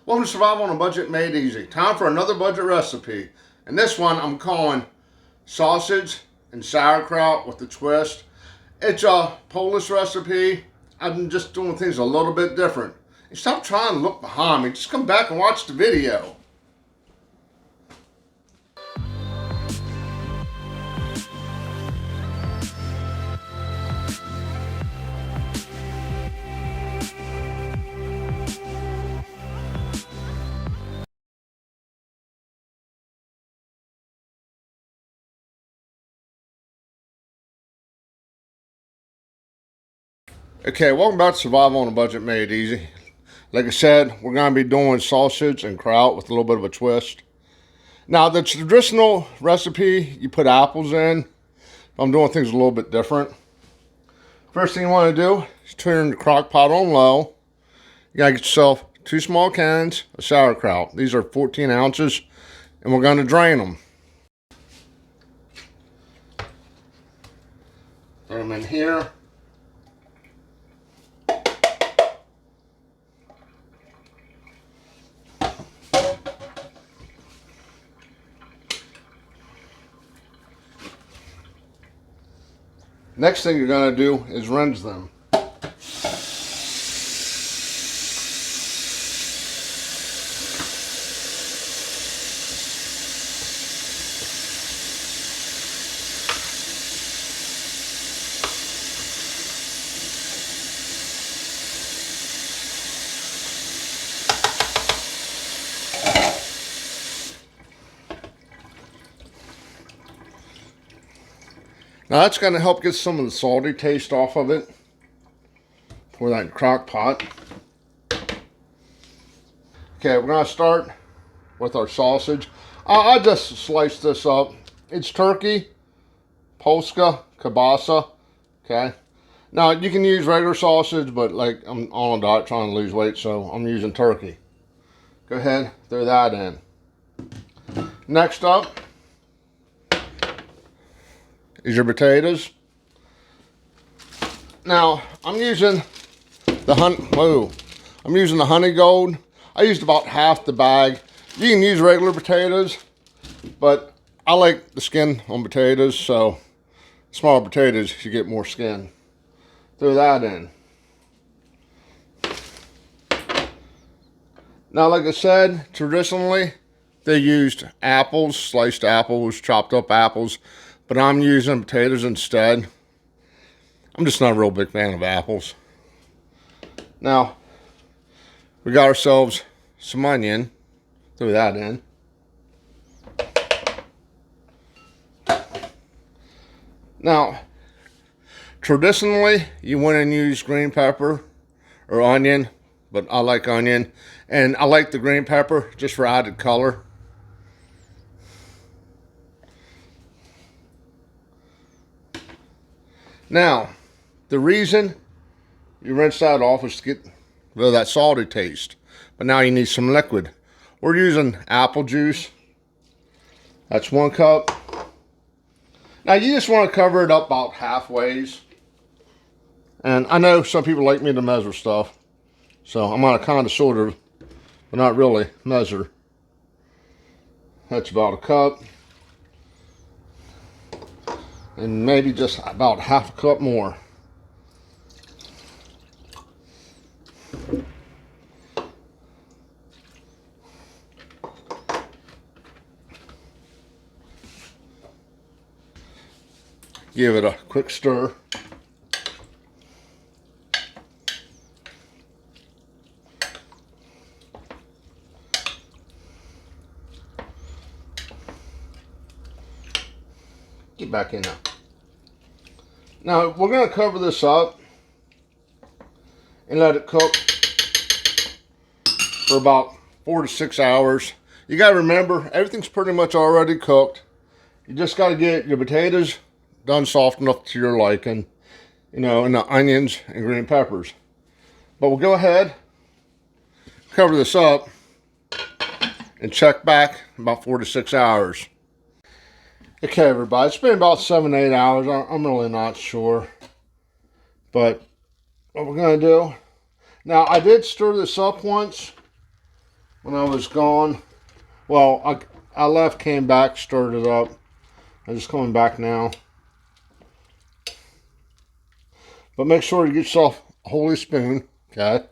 Welcome to Survival on a Budget Made Easy. Time for another budget recipe. And this one I'm calling sausage and sauerkraut with a twist. It's a Polish recipe. I'm just doing things a little bit different. And stop trying to look behind me. Just come back and watch the video. Okay, welcome back to Survival on a Budget Made Easy. Like I said, we're going to be doing sausage and kraut with a little bit of a twist. Now, the traditional recipe, you put apples in. I'm doing things a little bit different. First thing you want to do is turn the crock pot on low. You got to get yourself 2 small cans of sauerkraut. These are 14 ounces, and we're going to drain them. Throw them in here. Next thing you're going to do is rinse them. Now that's going to help get some of the salty taste off of it for that crock pot. Okay, we're going to start with our sausage. I just sliced this up. It's turkey, Polska, kielbasa. Okay. Now you can use regular sausage, but like I'm on a diet trying to lose weight, so I'm using turkey. Go ahead, throw that in. Next up is your potatoes. Now I'm using the honey gold. I used about half the bag. You can use regular potatoes, but I like the skin on potatoes, so smaller potatoes you get more skin. Throw that in. Now, like I said, traditionally they used apples, sliced apples, chopped up apples, but I'm using potatoes instead. I'm just not a real big fan of apples. Now, we got ourselves some onion. Throw that in. Now, traditionally, you wouldn't use green pepper or onion, but I like onion. And I like the green pepper just for added color. Now, the reason you rinse that off is to get rid of that salty taste. But now you need some liquid. We're using apple juice. That's 1 cup. Now you just want to cover it up about halfway. And I know some people like me to measure stuff. So I'm going to kind of sort of, but not really, measure. That's about 1 cup. And maybe just about half a cup more. Give it a quick stir. Get back in there. Now we're going to cover this up and let it cook for about 4 to 6 hours. You got to remember, everything's pretty much already cooked. You just got to get your potatoes done soft enough to your liking, you know, and the onions and green peppers. But we'll go ahead, cover this up, and check back about 4 to 6 hours. Okay, everybody, it's been about 7 to 8 hours. I'm really not sure. But what we're going to do, now I did stir this up once, when I was gone. Well, I left, came back, stirred it up. I'm just coming back now. But make sure you get yourself a holy spoon, okay?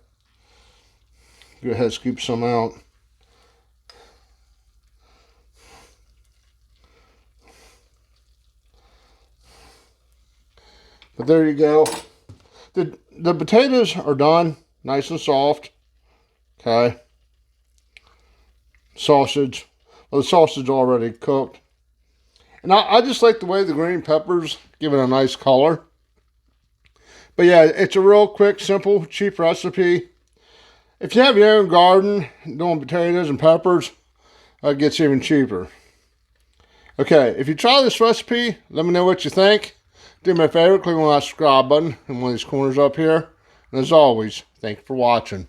Go ahead and scoop some out. But there you go. The potatoes are done, nice and soft. Okay. Sausage. Well, the sausage already cooked. And I just like the way the green peppers give it a nice color. But yeah, it's a real quick, simple, cheap recipe. If you have your own garden doing potatoes and peppers, it gets even cheaper. Okay, if you try this recipe, let me know what you think. Do me a favor, click on that subscribe button in one of these corners up here. And as always, thank you for watching.